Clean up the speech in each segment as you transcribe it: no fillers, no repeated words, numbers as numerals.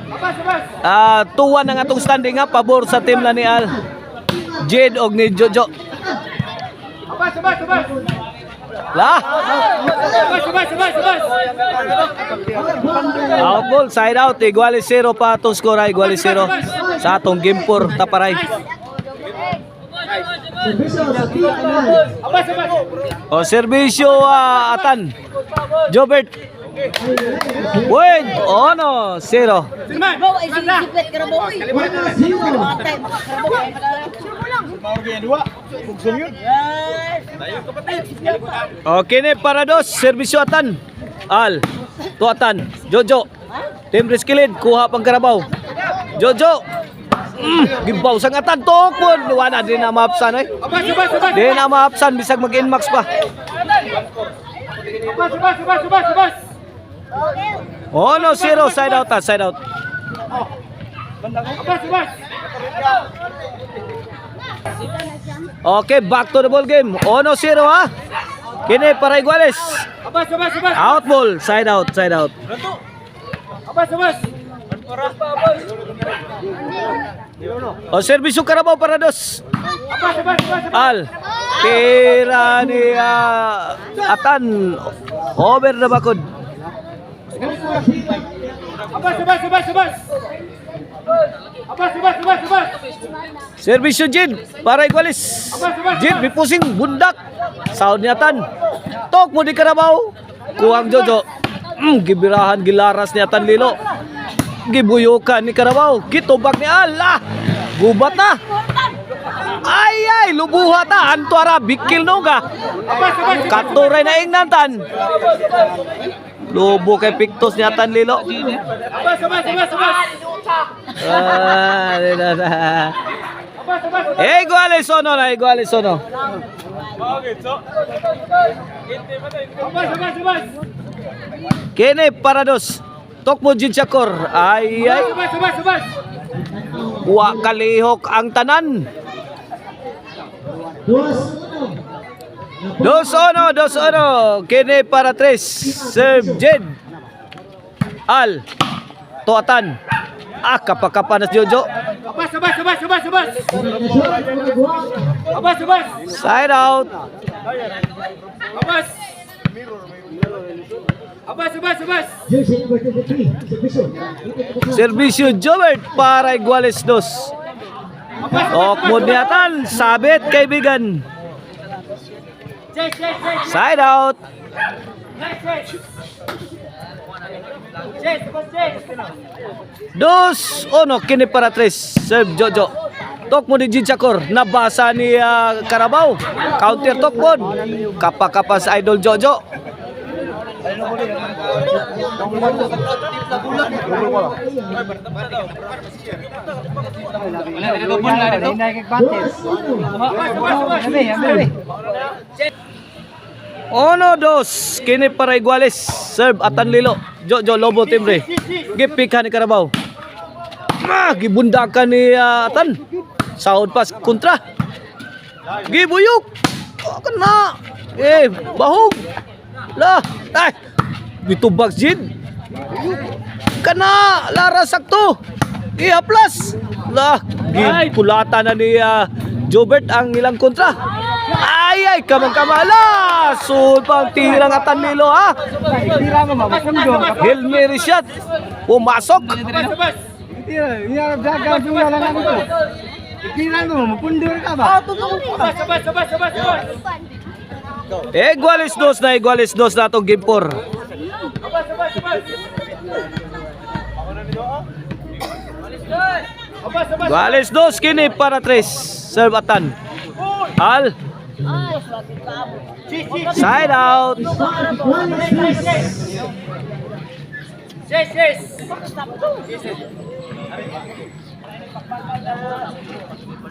2-1 ang atong standing ha, pabor sa team na ni Al Jade og ni Jojo. La. Out ball, side out, igualis 0 pa atong score, igualis 0 sa atong game 4 Taparay. O serbisyo Atan. Jobert. Wait, no, 0. Okay ni para dos, serbisyo Atan. Al, to Atan. Jojo. Team Riskilid, kuha pang karabaw. Jojo. Gibaw sang Atan tok pun wala din na maapsan eh. Di na maapsan bisag mag-inmax pa. Oh no, 0 side out, side out. Okay, back to the ball game. Oh no, 0 ha. Kini para Iguales. Out ball, side out, side out. O serbisyo karabaw para dos. Al tira ni Atan over na bakod. Serbisyo Jid para Iguales. Jid bipusing bundak. Sound ni Atan. Tok mo di karabaw. Kuwang Jojo. Gibirahan gilaras ni Atan Lilo. Gibuyukan ni Karabaw, gitubak ni Allah. Gubat na. Ay lubuhat na antuara bikil noga. Katuray na ingnantan. Lubo kay Pictus ni Atan Lilo. Iguales ono na, iguales ono. Kene para dos. Tok mo Jid Chakor. Ay. Wa kalihok ang tanan. 2-1. Kini para 3. Serve Jid. Al. Tuatan. Kapakapanas Jojo. Side out. Serbisyo Jobert para Iguales 2. Okmod niatan, sabit kaibigan. Side out. 2-1 kini para 3. Serve Jojo. Tok mo ni Jid Chakor, nabasa ni Karabaw. Counter tok mo. Kapakapas idol Jojo. Ono dos kini para Iguales. Serve Atan Lilo. Jojo Lobo timbre. Gipikan ni Karabaw. Gibundakan ni Atan. Sahod pas kontra. Gibuyuk. Kena. Bahog. Lah, bitubag Jid. Kana lara sakto. Plus. Lah, gipulata na ni Jobert ang ilang kontra. Ay, kamang-kamala. Sul pang tirang Atan Lilo ha. Tira mo mamasundong. Hail Mary shot. Pumasok. Tira dagang jumlah lang ano to. Tira mo mapundur ka ba? Iguales 2 na, Iguales 2 na itong game 4. Iguales 2 kini para 3. Serve Atan. Al. Side out.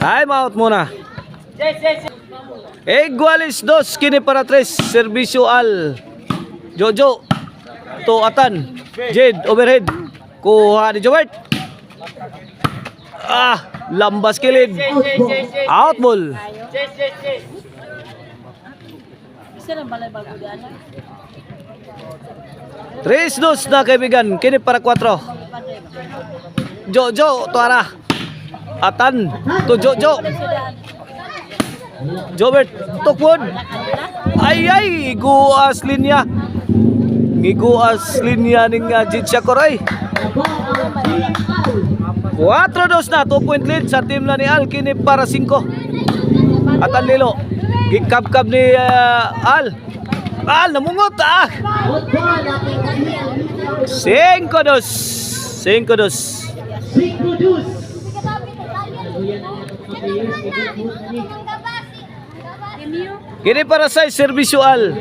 Time out muna. Iguales 2 kini para 3. Serbisyo Al. Jojo to Atan. Jade overhead. Kuha ni Jobert. Lambas kilid. Out ball. 3-2 na kaibigan. Kini para 4. Jojo, tuara. Atan, to Jojo. Jobert, tukod. Ay, guas linya. Ngiguas linya ning Jitsia Koray. 4-2 na, 2 point lead sa team na ni Al. Kini para 5. Atan Lilo. Gikab-kab ni Al. Al, namungot 5-2. 5-2. Kini para sa serbisyo Al.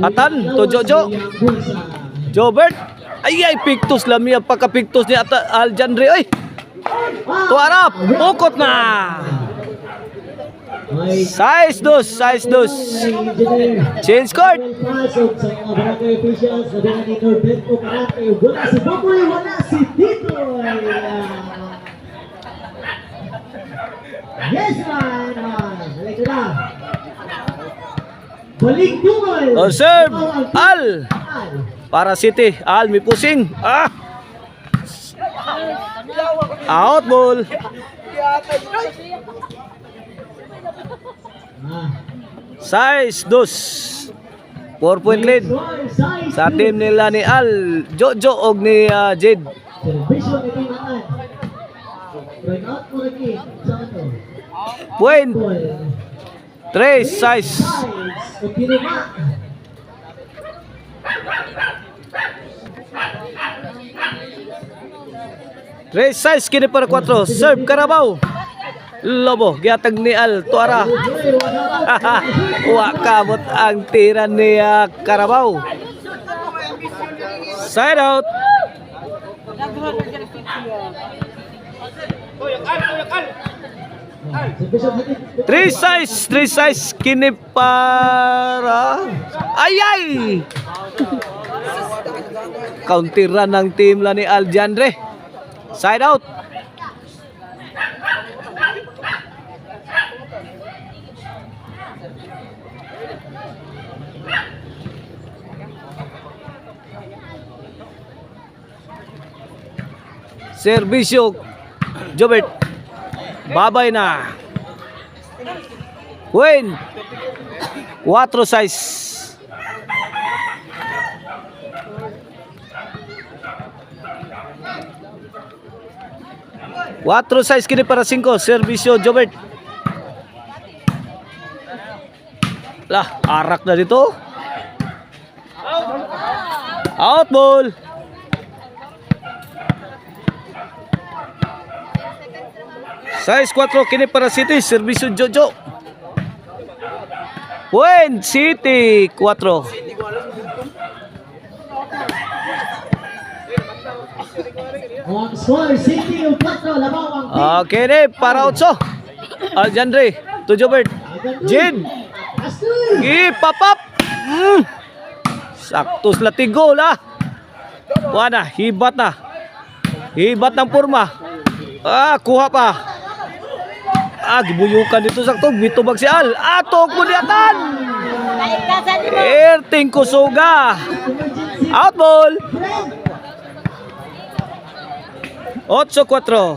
Atan, to Jojo. Jobert. Ay, pictus lami ang pagka-pictus ni Al Jandre. Ay, to Arap. Ukot na. 6-2. Change court. Pasok sa mga barangay officials na bilang ni Norberto Karate. Wala si Boboy, wala si Titoy. Yes, man. Halika na. Balik tungol. Serve Al. Para City. Al, may pusing. Out ball. 6-2. 4 point lead sa team nila ni Al, Jojo og ni Jade. Servisyo ni Tingaan. Bring out for the king. Santo. Point 3-6. Tinuma. Size kini para 4. Serve Carabao. Lobo, giatag ni Al Tuara. Wa kamot ang tira ni Carabao. Side out. 3-6 kini para ay. Counteran ng team la ni Aljandre. Side out. Serbisyo Jobert. Babay na. Win. 4-6. Quatro size kini para 5. Serbisyo Jobert. Lah, arak na dito. Out ball. Size 4 kini para City. Serbisyo Jojo. Point City 4. Ang score, City yung 4, labaw ang team. Okay ni para 8. Aljandre to Jobert. Jin. Ipapap. Saktos latigo la. Wana, hibat na. Hibat ng purma. Kuha pa. Gibuyukan dito sakto. Bitubag si Al. Atok mo diatan. Erting Kusuga. Out ball. 8-4.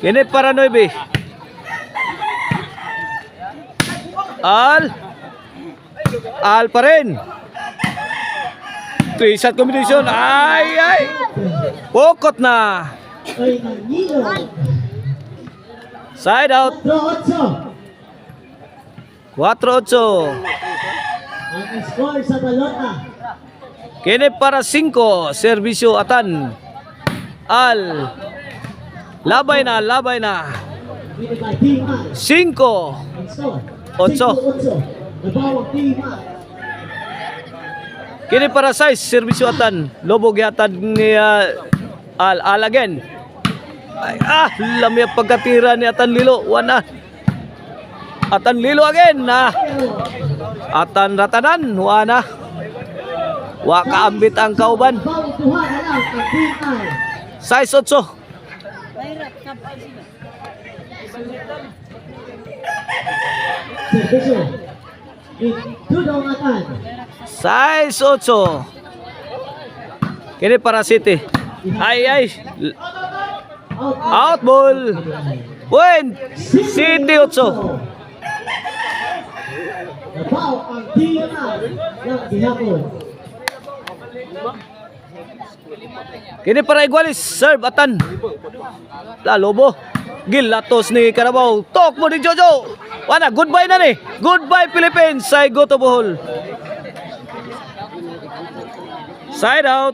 Kini para 9. Al pa rin. 3-shot combination. Ay. Pokot na. Ay, nanilo. Side out. 4-8. 4-8. Ang score sa balota. Kini para 5. Serbisyo Atan. Al. Labay na. Pili by Team I. 5. Ang score, 8. 5-8. Labaw ang Team I. Kini para 6. Serbisyo Atan. Lobo gihatag ni Al again. Ay, lami ang pagkatira ni Atan Lilo. Wana. Atan Lilo again. Atan Ratanan. Wana. Wa kaambit ang kauban. Labaw ang tuha na lang ang Team I. 6-8. Servisyo. Idudongatan. 6-8. Kini para City. Ay. Out ball. Win. City 8. Nabaw ang tingnan ng gihapon. Kini para Igualis. Serve atan. Lobo. Gilatos ni Carabao. Tok mo ni Jojo. Wala, goodbye na ni. Goodbye Philippines. Say go to Bohol. Side out.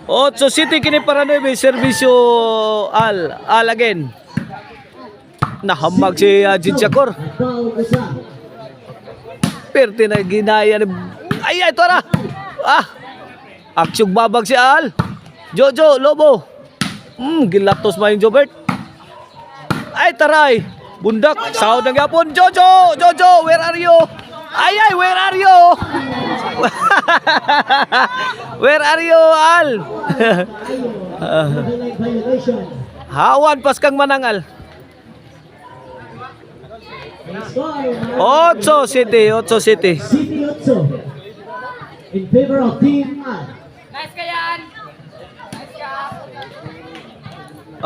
Otso City kini para 9. Servisyo Al again. Nahamag si Jid Chacor. Nabaw usa. Perte na ginaya ni... Ay, ito na! Aksyog babag si Al. Jojo, Lobo. Gilatos ma yung Jobert. Ay, taray. Bundak, sahod ng yapon. Jojo, where are you? Ay, where are you? Where are you, Al? Violation. Hawan pas kang manangal. Score. 8 City. City 8 in favor of Team Al.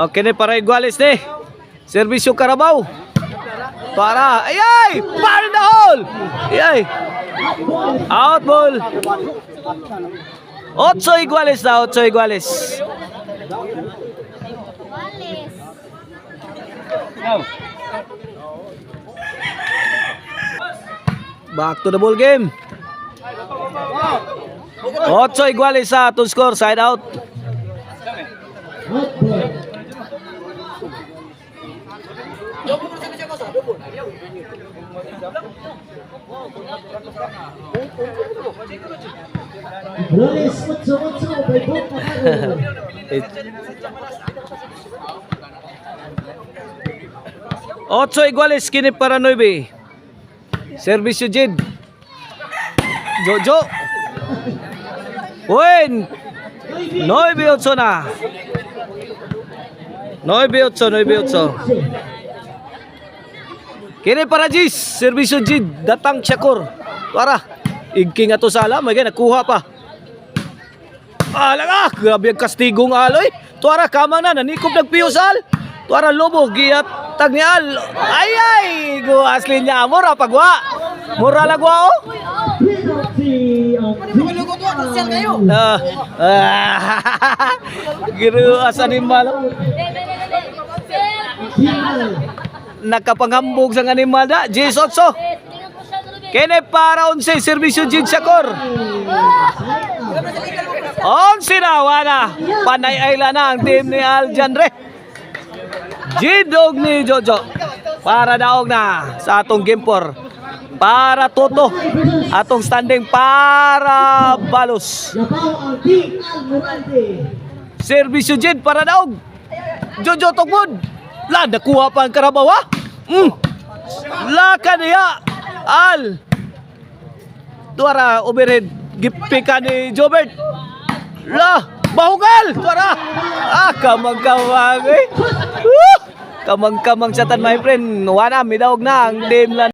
Okay na para Iguales ni. Servisyo Carabao. Para. Ay! Para the hole! Ay! Out ball. 8 Iguales na. 8 Iguales. Back to the ball game. 8 Iguales sa to score. Side out. Out ball. Flores 8-8 by Bob Pacaro. Otso Iguales kini para 9. Servisyo Jid. Jojo. Win. 9-8 na. 9-8. Kini para Jis. Servisyo Jid. Datang Chacor. Para. Igking ato sa alam. May nakuha pa. Alang grabe ang kastigong aloy. Tuara kamang na. Nanikop nagpiyusal. Tuara Lobo. Giyat tag ni Al. Ay. Guasli niya. Mura pagwa. Mura lagwa o. Penalty of Team Al. Giruas animal. Team Al. Nakapanghambog sa animal da. J-Sotso. Kene para 11. Servisyo Jid Chacor. 11 na. Wala. Panay ayla na ang team ni Al Jandre. Jidog ni Jojo. Para daog na sa atong game 4. Para Toto. Atong standing para Balos. Nabaw ang Team Al Morante. Servisyo Jid para daog. Jojo Tokmod. La, nakuha pa ang Carabao ha. Laka niya. Al. Tuara overhead. Gipika ni Jobert. La, bahugal. Tuara. Kamang-kamang eh. Kamang-kamang satan my friend. Wana, midawag na ang team lang.